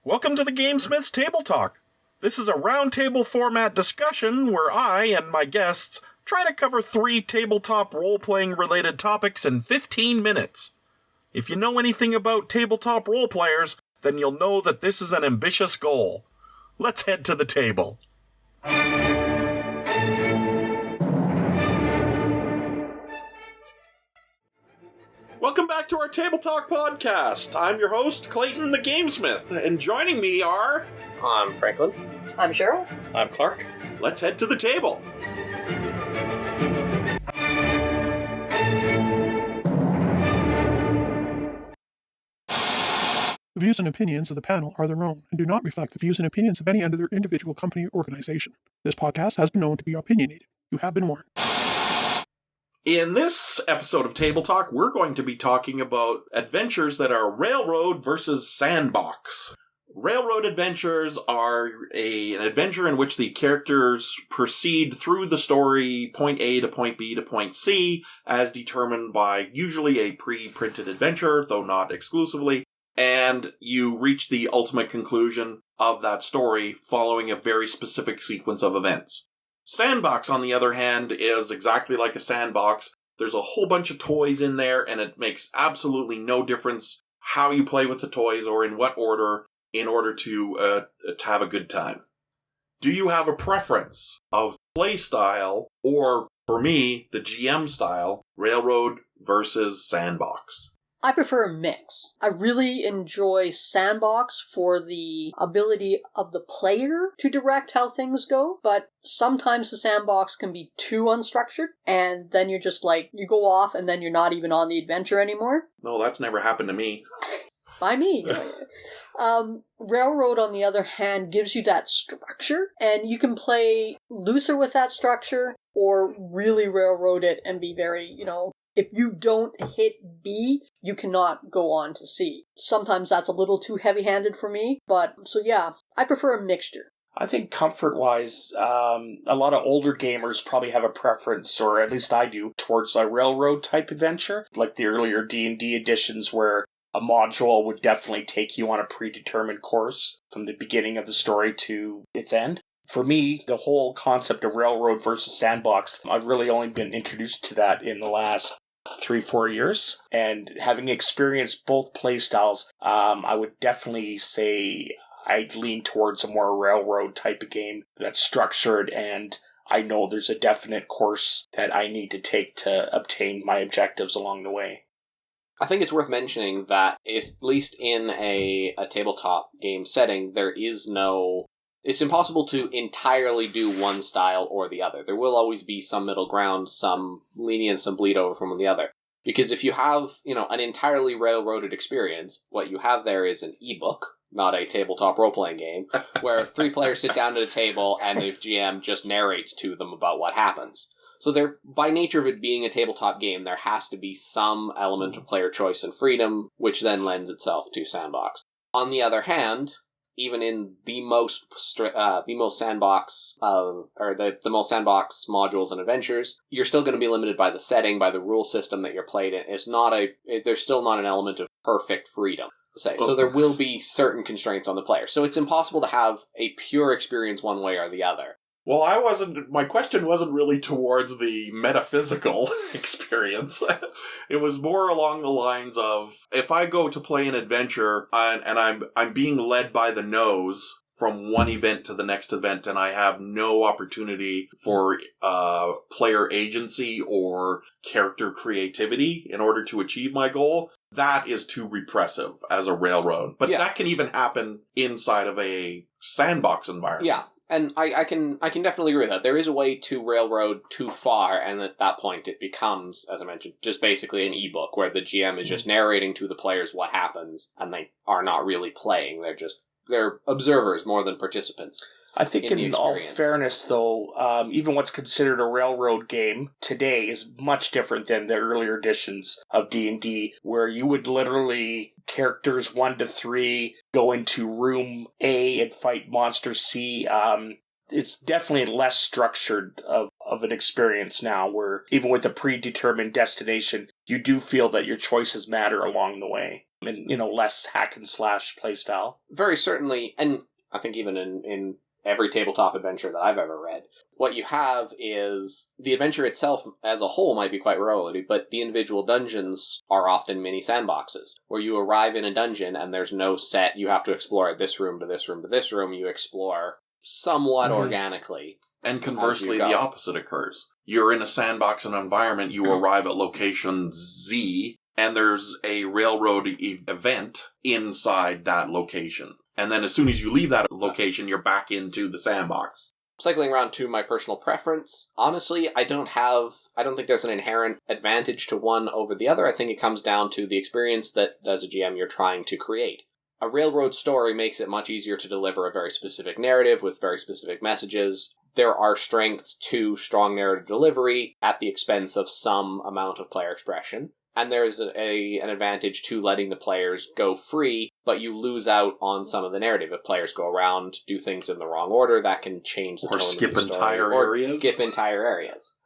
Welcome to the GameSmith's Table Talk. This is a roundtable format discussion where I and my guests try to cover 3 tabletop role-playing related topics in 15 minutes. If you know anything about tabletop role players, then you'll know that this is an ambitious goal. Let's head to the table. Welcome back to our Table Talk podcast. I'm your host, Clayton the GameSmith, and joining me are... I'm Franklin. I'm Cheryl. I'm Clark. Let's head to the table. The views and opinions of the panel are their own and do not reflect the views and opinions of any other individual company or organization. This podcast has been known to be opinionated. You have been warned. In this episode of Table Talk, we're going to be talking about adventures that are railroad versus sandbox. Railroad adventures are an adventure in which the characters proceed through the story, point A to point B to point C, as determined by usually a pre-printed adventure, though not exclusively, and you reach the ultimate conclusion of that story following a very specific sequence of events. Sandbox, on the other hand, is exactly like a sandbox. There's a whole bunch of toys in there, and it makes absolutely no difference how you play with the toys or in what order in order to have a good time. Do you have a preference of play style, or, for me, the GM style, railroad versus sandbox? I prefer a mix. I really enjoy Sandbox for the ability of the player to direct how things go, but sometimes the Sandbox can be too unstructured, and then you're just like, you go off and then you're not even on the adventure anymore. No, that's never happened to me. By me. Railroad, on the other hand, gives you that structure, and you can play looser with that structure, or really railroad it and be very, if you don't hit B, you cannot go on to C. Sometimes that's a little too heavy-handed for me, so yeah, I prefer a mixture. I think comfort-wise, a lot of older gamers probably have a preference, or at least I do, towards a railroad-type adventure, like the earlier D&D editions where a module would definitely take you on a predetermined course from the beginning of the story to its end. For me, the whole concept of railroad versus sandbox, I've really only been introduced to that in the last 3-4 years, and having experienced both playstyles, I would definitely say I'd lean towards a more railroad type of game that's structured, and I know there's a definite course that I need to take to obtain my objectives along the way. I think it's worth mentioning that, at least in a tabletop game setting, it's impossible to entirely do one style or the other. There will always be some middle ground, some lenience, some bleed over from the other. Because if you have, an entirely railroaded experience, what you have there is an ebook, not a tabletop role-playing game, where 3 players sit down at a table and the GM just narrates to them about what happens. So there, by nature of it being a tabletop game, there has to be some element of player choice and freedom, which then lends itself to sandbox. On the other hand, even in the most sandbox the most sandbox modules and adventures, you're still going to be limited by the setting, by the rule system that you're played in. There's still not an element of perfect freedom, say. So there will be certain constraints on the player. So it's impossible to have a pure experience one way or the other. Well, my question wasn't really towards the metaphysical experience. It was more along the lines of, if I go to play an adventure and I'm being led by the nose from one event to the next event, and I have no opportunity for player agency or character creativity in order to achieve my goal, that is too repressive as a railroad. But that can even happen inside of a sandbox environment. Yeah. And I can definitely agree with that. There is a way to railroad too far, and at that point it becomes, as I mentioned, just basically an ebook where the GM is just narrating to the players what happens, and they are not really playing. They're observers more than participants. I think in all fairness, though, even what's considered a railroad game today is much different than the earlier editions of D&D, where you would literally, characters 1 to 3, go into room A and fight monster C. It's definitely less structured of an experience now, where even with a predetermined destination, you do feel that your choices matter along the way. and, less hack and slash playstyle. Very certainly, and I think even in every tabletop adventure that I've ever read, what you have is the adventure itself as a whole might be quite railroady, but the individual dungeons are often mini sandboxes, where you arrive in a dungeon and there's no set, you have to explore at this room to this room to this room, you explore somewhat organically. And conversely, the opposite occurs. You're in a sandbox and environment, you arrive at location Z, and there's a railroad event inside that location. And then as soon as you leave that location, you're back into the sandbox. Cycling around to my personal preference, honestly, I don't think there's an inherent advantage to one over the other. I think it comes down to the experience that, as a GM, you're trying to create. A railroad story makes it much easier to deliver a very specific narrative with very specific messages. There are strengths to strong narrative delivery at the expense of some amount of player expression. And there's an advantage to letting the players go free, but you lose out on some of the narrative. If players go around, do things in the wrong order, that can change the tone of the story. Or skip entire areas.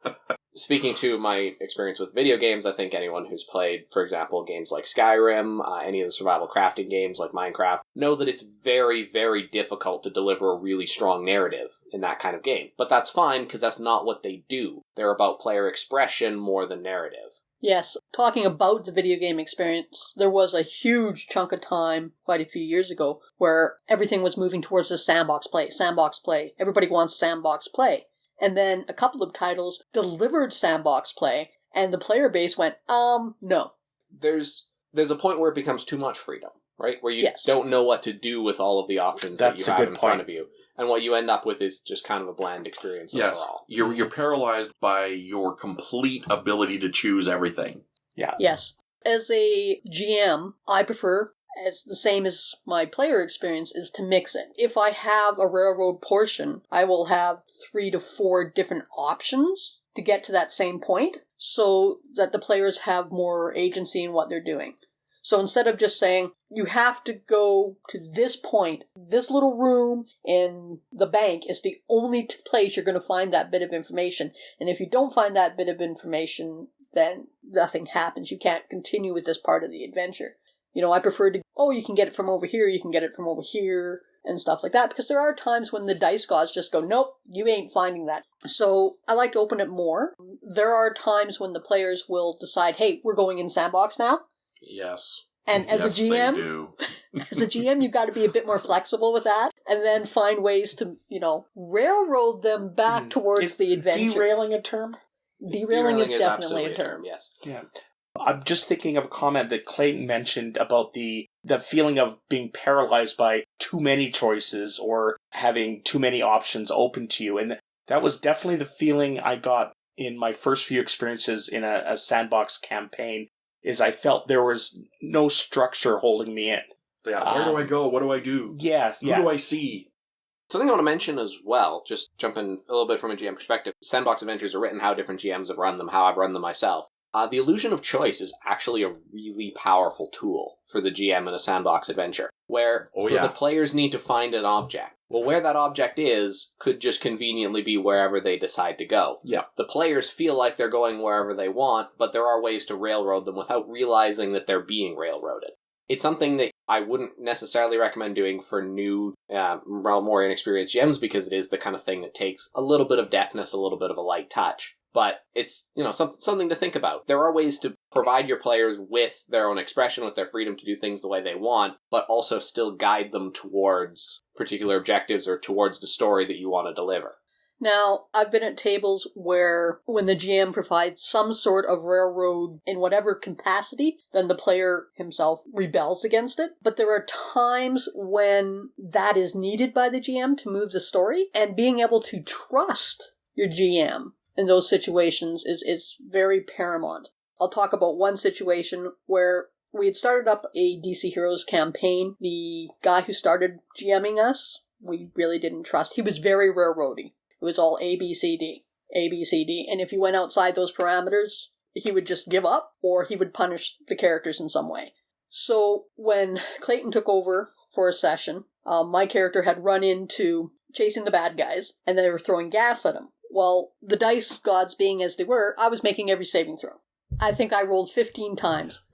Speaking to my experience with video games, I think anyone who's played, for example, games like Skyrim, any of the survival crafting games like Minecraft, know that it's very, very difficult to deliver a really strong narrative in that kind of game. But that's fine, because that's not what they do. They're about player expression more than narrative. Yes, talking about the video game experience, there was a huge chunk of time, quite a few years ago, where everything was moving towards the sandbox play. Everybody wants sandbox play. And then a couple of titles delivered sandbox play, and the player base went, no. There's a point where it becomes too much freedom, right? Where you don't know what to do with all of the options that you have in front of you. And what you end up with is just kind of a bland experience overall. You're paralyzed by your complete ability to choose everything. Yeah. Yes. As a GM, I prefer, as the same as my player experience, is to mix it. If I have a railroad portion, I will have 3 to 4 different options to get to that same point, so that the players have more agency in what they're doing. So instead of just saying, you have to go to this point, this little room in the bank is the only place you're going to find that bit of information. And if you don't find that bit of information, then nothing happens. You can't continue with this part of the adventure. I prefer to, you can get it from over here, you can get it from over here, and stuff like that. Because there are times when the dice gods just go, nope, you ain't finding that. So I like to open it more. There are times when the players will decide, hey, we're going in sandbox now. Yes. And as a GM, you've got to be a bit more flexible with that, and then find ways to, railroad them back towards the adventure. Derailing a term? Derailing is definitely a term. Yes. Yeah. I'm just thinking of a comment that Clayton mentioned about the feeling of being paralyzed by too many choices or having too many options open to you. And that was definitely the feeling I got in my first few experiences in a sandbox campaign. Is I felt there was no structure holding me in. Yeah, where do I go? What do I do? Yeah. Who do I see? Something I want to mention as well, just jumping a little bit from a GM perspective, sandbox adventures are written how different GMs have run them, how I've run them myself. The illusion of choice is actually a really powerful tool for the GM in a sandbox adventure, where the players need to find an object. Well, where that object is could just conveniently be wherever they decide to go. Yeah. The players feel like they're going wherever they want, but there are ways to railroad them without realizing that they're being railroaded. It's something that I wouldn't necessarily recommend doing for new, more inexperienced GMs, because it is the kind of thing that takes a little bit of deftness, a little bit of a light touch. But it's, something to think about. There are ways to provide your players with their own expression, with their freedom to do things the way they want, but also still guide them towards particular objectives or towards the story that you want to deliver. Now, I've been at tables where when the GM provides some sort of railroad in whatever capacity, then the player himself rebels against it. But there are times when that is needed by the GM to move the story, and being able to trust your GM in those situations is very paramount. I'll talk about one situation where we had started up a DC Heroes campaign. The guy who started GMing us, we really didn't trust. He was very railroady. It was all A, B, C, D. And if you went outside those parameters, he would just give up, or he would punish the characters in some way. So when Clayton took over for a session, my character had run into chasing the bad guys, and they were throwing gas at him. Well, the dice gods being as they were, I was making every saving throw. I think I rolled 15 times.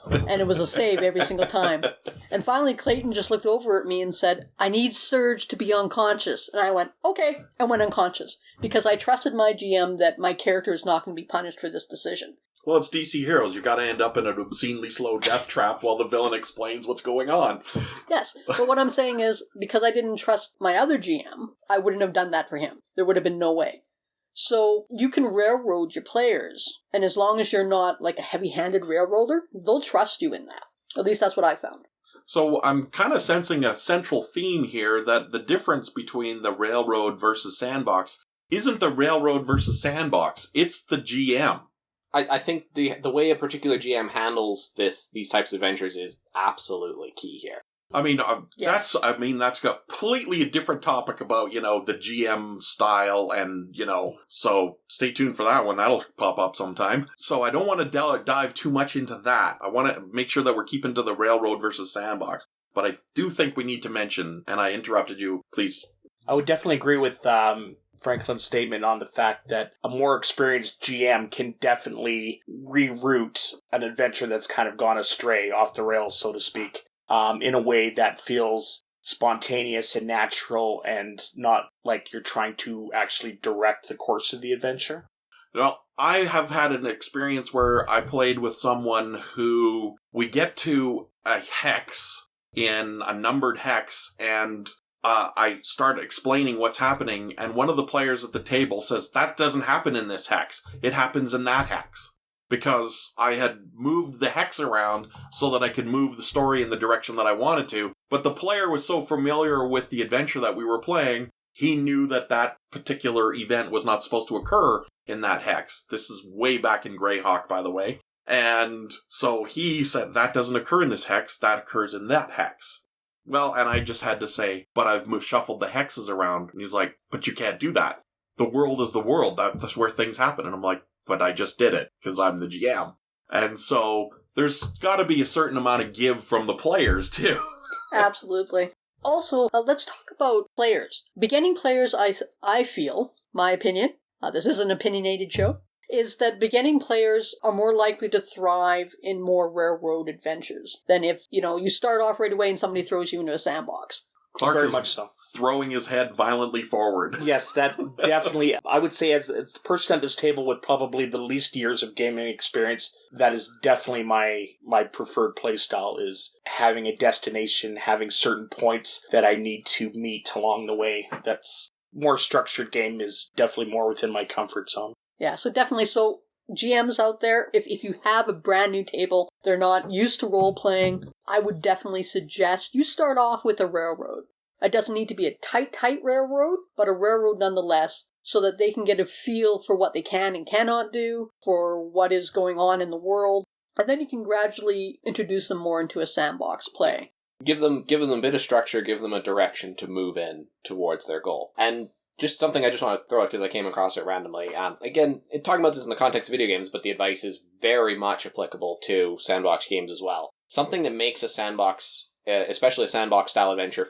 And it was a save every single time. And finally, Clayton just looked over at me and said, I need Serge to be unconscious. And I went, okay. I went unconscious. Because I trusted my GM that my character is not going to be punished for this decision. Well, it's DC Heroes. You got to end up in an obscenely slow death trap while the villain explains what's going on. Yes, but what I'm saying is, because I didn't trust my other GM, I wouldn't have done that for him. There would have been no way. So you can railroad your players, and as long as you're not like a heavy-handed railroader, they'll trust you in that. At least that's what I found. So I'm kind of sensing a central theme here that the difference between the Railroad versus Sandbox isn't the Railroad versus Sandbox, it's the GM. I think the way a particular GM handles these types of adventures is absolutely key here. I mean, Yes. that's completely a different topic about, the GM style and, so stay tuned for that one. That'll pop up sometime. So I don't want to dive too much into that. I want to make sure that we're keeping to the Railroad versus Sandbox. But I do think we need to mention, and I interrupted you, please. I would definitely agree with Franklin's statement on the fact that a more experienced GM can definitely reroute an adventure that's kind of gone astray, off the rails, so to speak. In a way that feels spontaneous and natural and not like you're trying to actually direct the course of the adventure. Well, I have had an experience where I played with someone who we get to a hex in a numbered hex and I start explaining what's happening and one of the players at the table says, that doesn't happen in this hex. It happens in that hex. Because I had moved the hex around so that I could move the story in the direction that I wanted to. But the player was so familiar with the adventure that we were playing, he knew that that particular event was not supposed to occur in that hex. This is way back in Greyhawk, by the way. And so he said, that doesn't occur in this hex, that occurs in that hex. Well, and I just had to say, but I've shuffled the hexes around. And he's like, but you can't do that. The world is the world. That's where things happen. And I'm like, but I just did it, because I'm the GM. And so, there's got to be a certain amount of give from the players, too. Absolutely. Also, let's talk about players. Beginning players, I feel, my opinion, this is an opinionated show, is that beginning players are more likely to thrive in more railroad adventures than if, you start off right away and somebody throws you into a sandbox. Clark Very is much so. throwing his head violently forward. Yes, that definitely, I would say as the person at this table with probably the least years of gaming experience, that is definitely my preferred playstyle, is having a destination, having certain points that I need to meet along the way. That's more structured game is definitely more within my comfort zone. Yeah, so definitely, so GMs out there, if you have a brand new table, they're not used to role-playing, I would definitely suggest you start off with a railroad. It doesn't need to be a tight railroad, but a railroad nonetheless, so that they can get a feel for what they can and cannot do, for what is going on in the world, and then you can gradually introduce them more into a sandbox play. Give them a bit of structure, give them a direction to move in towards their goal. And just something I just want to throw out because I came across it randomly. Again, talking about this in the context of video games, but the advice is very much applicable to sandbox games as well. Something that makes a sandbox, especially a sandbox-style adventure,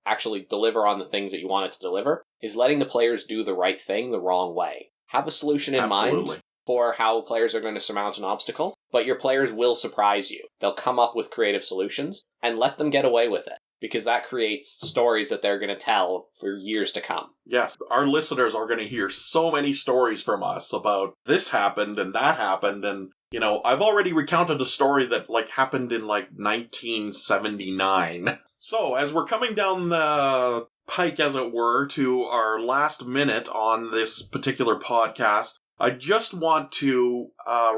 actually deliver on the things that you want it to deliver, is letting the players do the right thing the wrong way. Have a solution in mind for how players are going to surmount an obstacle, but your players will surprise you. They'll come up with creative solutions, and let them get away with it. Because that creates stories that they're going to tell for years to come. Yes, our listeners are going to hear so many stories from us about this happened and that happened. And, I've already recounted a story that, happened in, 1979. So, as we're coming down the pike, as it were, to our last minute on this particular podcast, I just want to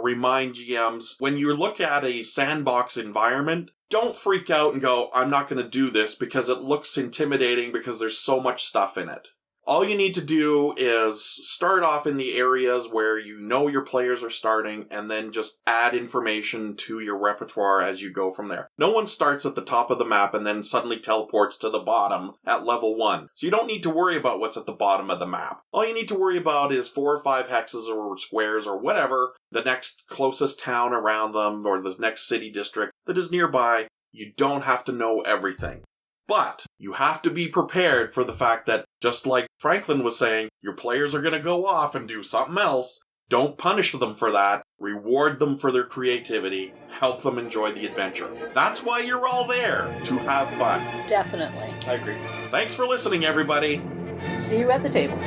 remind GMs, when you look at a sandbox environment, don't freak out and go, I'm not going to do this because it looks intimidating because there's so much stuff in it. All you need to do is start off in the areas where you know your players are starting and then just add information to your repertoire as you go from there. No one starts at the top of the map and then suddenly teleports to the bottom at level 1. So you don't need to worry about what's at the bottom of the map. All you need to worry about is 4 or 5 hexes or squares or whatever, the next closest town around them or the next city district that is nearby. You don't have to know everything. But you have to be prepared for the fact that, just like Franklin was saying, your players are going to go off and do something else. Don't punish them for that. reward them for their creativity, help them enjoy the adventure. That's why you're all there, to have fun. Definitely. I agree. Thanks for listening, everybody. See you at the table.